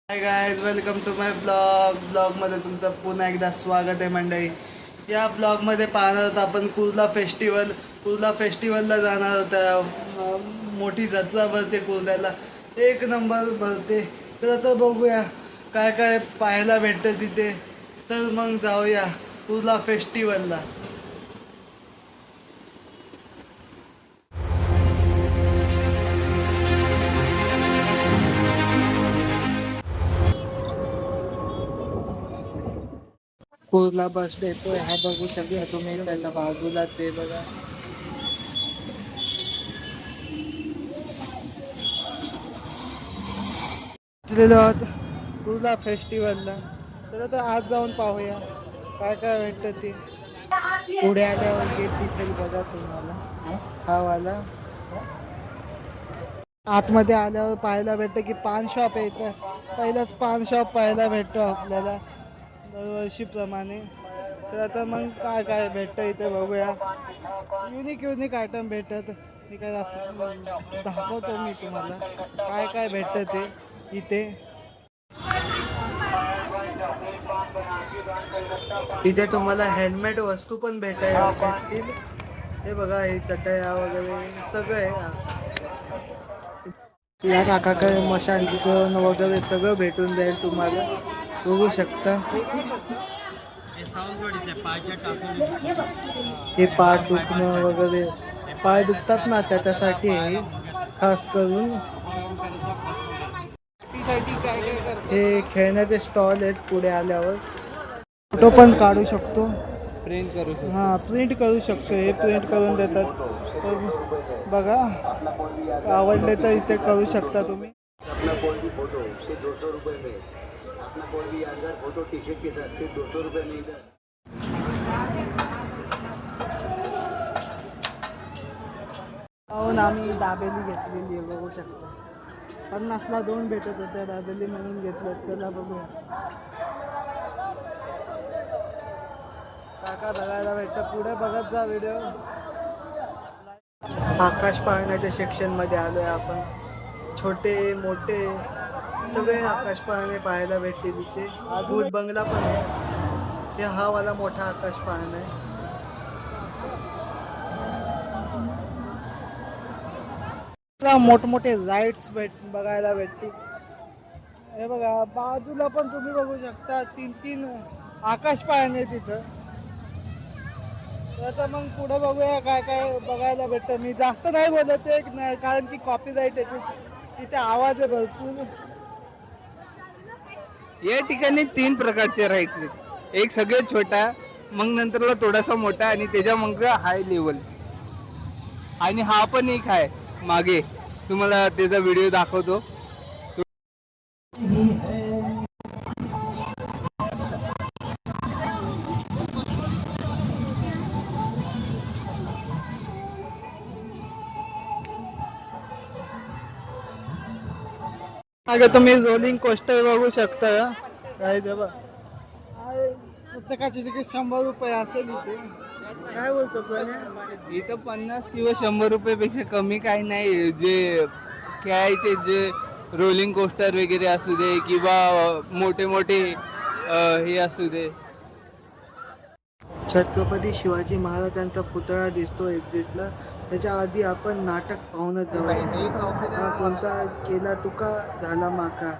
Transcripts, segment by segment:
Hi guys, welcome to माय ब्लॉगमध्ये तुमचं पुन्हा एकदा स्वागत आहे मंडळी. या ब्लॉगमध्ये पाहणार आहोत आपण कुर्ला फेस्टिवलला जाणार होता. मोठी जत्रा भरते कुर्ल्याला, एक नंबर भरते. तर आता बघूया काय काय पाहायला भेटतं तिथे. तर मग जाऊया कुर्ला फेस्टिवलला. कुर्ला बस डेपो हा बघू शकता तुम्ही, त्याच्या बाजूलाच आहे बघा. पोचलेलो आहोत कुर्ला फेस्टिवलला. तर आता आज जाऊन पाहूया काय काय भेटतं ते. पुढे आल्यावर गेट दिसेल बघा तुम्हाला, हा वाला. आतमध्ये आल्यावर पाहायला भेटतं की पान शॉप आहे. इथं पहिलाच पान शॉप पाहायला भेटतो आपल्याला दरवर्षीप्रमाणे. तर आता मग काय काय भेटतं इथे बघूया. युनिक आयटम भेटतात. मी काय दाखवतो मी तुम्हाला काय काय भेटतं ते इथे. इथे तुम्हाला हेल्मेट वस्तू पण भेटतील. हे बघा, हे चटया वगैरे सगळं आहे. या काकाकडे मशांची करून वगैरे सगळं भेटून जाईल तुम्हाला, बघू शकता. हे पाठ दुखणं वगैरे, पाय दुखतात ना त्याच्यासाठी हे खास करून. हे खेळण्याचे स्टॉल आहेत. पुढे आल्यावर फोटो पण काढू शकतो, प्रिंट करू शकतो. हां, प्रिंट करू शकतो. हे प्रिंट करून देतात. तर बघा, आवडले तर इथे करू शकता तुम्ही. अपना कोई भी फोटो से 200 रुपये में, अपना कोई भी यादगार फोटो टी शर्ट के साथ सिर्फ 200 रुपये में इधर. आम्ही दाबेली घेतलेली आहे, बघू शकता. 50ला 2 भेटत होत्या दाबेली म्हणून घेतलं. चला बघूया काका बघायला भेटतं. पुढे बघत जा व्हिडिओ. आकाश पाळण्याच्या सेक्शन मध्ये आलोय आपण. छोटे मोठे सगळे आकाश पाळणे पाहायला भेटते तिथे. भूत बंगला पण आहे. हा वाला मोठा आकाश पाळणा आहे. मोठमोठे राईड्स बघायला भेटतील. हे बघा, बाजूला पण तुम्ही बघू शकता 3 आकाश पाळणे तिथं. तर मग पुढे बघूया काय काय बघायला भेटतं. मी जास्त नाही बोलत आहे कारण की कॉपीराईट येते तिथे, आवाज आहे भरपूर. या ठिकाणी 3 प्रकारचे राईड्स आहेत. एक सगळ्यात छोटा, मग नंतरला थोडासा मोठा, आणि त्याच्या मग हाय लेवल. आणि हा पण एक आहे मागे, तुम्हाला त्याचा व्हिडिओ दाखवतो. अगं तुम्ही रोलिंग कोस्टर बघू शकता. काय ते बघ, प्रत्येकाची तिकीट 100 रुपये असेल इथे. काय बोलतो इथं 50 किंवा 100 रुपयापेक्षा कमी काही नाही. जे खेळायचे, जे रोलिंग कोस्टर वगैरे असू दे किंवा मोठे मोठे हे असू दे. छत्रपती शिवाजी महाराजांचा पुतळा दिसतो एक्झिटला. त्याच्या आधी आपण नाटक पाहूनच जाऊ. हा कोणता केला तुका झाला माका.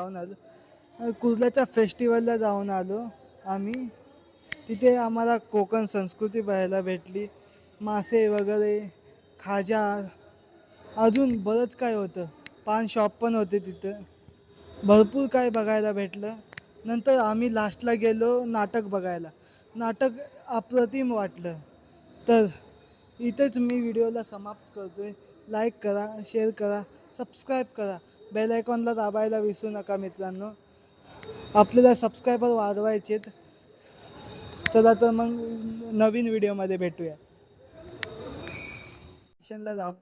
जाऊन आलो. कुर्ल्याच्या फेस्टिवलला जाऊन आलो आम्ही. तिथे आम्हाला कोकण संस्कृती पाहायला भेटली. मासे वगैरे, खाजा, अजून बरंच काय होतं. पान शॉप पण होते तिथं. भरपूर काय बघायला भेटलं. नंतर आम्ही लास्टला गेलो नाटक बघायला. नाटक अप्रतिम वाटलं. तर इथेच मी व्हिडिओला समाप्त करतोय. लाईक करा, शेअर करा, सबस्क्राईब करा. बेल आयकॉनला दाबायला विसरू नका मित्रांनो. आपल्याला सबस्क्रायबर वाढवायचेत. चला तर मग नवीन व्हिडिओमध्ये भेटूया. स्टेशनला जाऊ.